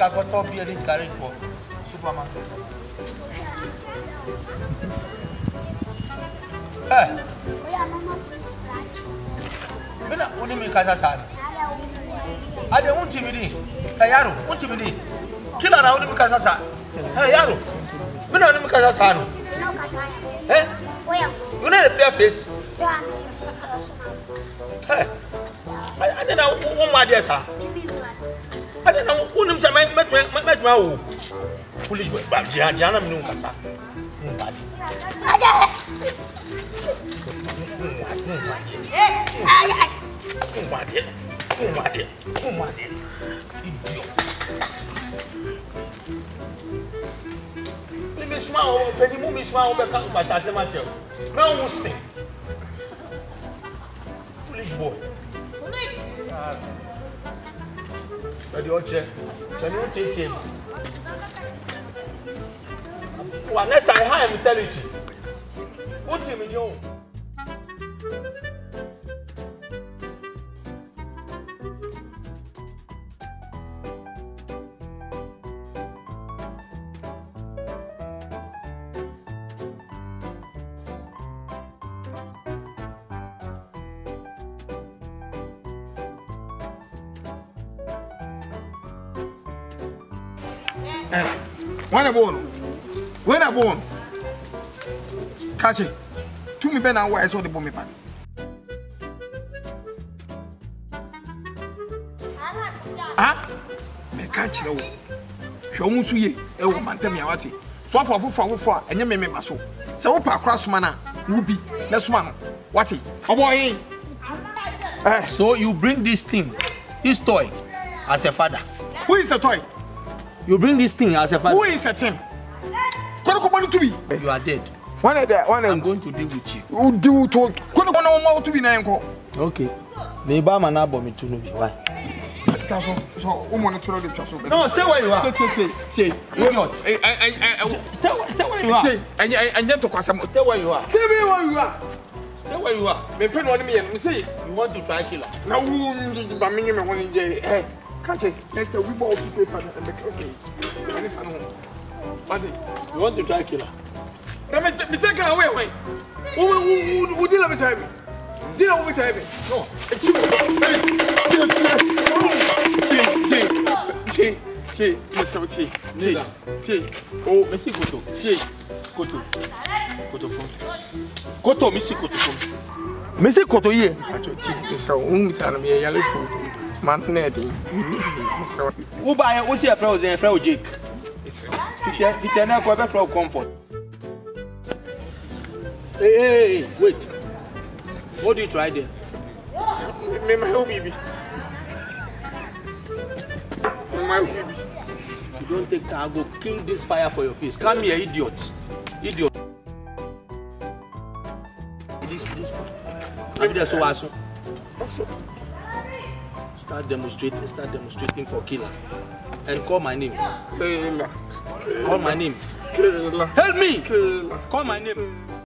shall go top here this carriage for supermarket. Hey. Bina uni mi kasa sana. Ade unti midi. Hey yaro, unti midi. Kila na uni mi kasa sana. Hey yaro. Bina uni mi kasa sana. Eh? You know the fair face. Hey. I don't know who my dear sir. I don't know who him say met my foolish boy. But Jana no kasa. Let me smile, Penny Mummy smile, but can't pass as a matter. No one sing. Foolish boy. But the old check, can you teach him? Well, next time I am intelligent. What do you mean? When I born, catch it. To me, Ben, I saw the bomb. Ah, me catch you. Show me so ye. E wo mante me awati. So for enye me baso. Se wo pa cross mana, wo bi. Na so man. Wati. Oboy. So you bring this thing, this toy, as a father. Who is a toy? You bring this thing as a father. Who is a thing? You are dead. I'm going to deal with you. You do to okay. Maybe I'm an album to know why. No, stay where you are. Stay where you are. Stay where you are. Stay where you are. Stay where you are. You want to try killer. Now, catch it. Next time we bought to paper and okay. You want to try killer? Let me take away. Who did let me tell me? Did I tell me? No. T, Mr. T. Oh, Messi Koto. T. Koto phone. Koto, Messi Koto phone. Messi Koto here. Catch your T. Mr. Me yellow food. Man, Neddy. Mr. Who buy what's your friend Jake? It's not quite for comfort. Hey, wait. What do you try there? My baby. My baby. You don't take time. Go kill this fire for your face. Come here, idiot. This. Maybe that's so awesome. Start demonstrating for killer. And call my name. Killer. Call my name. Killer. Help me. Killer. Call my name.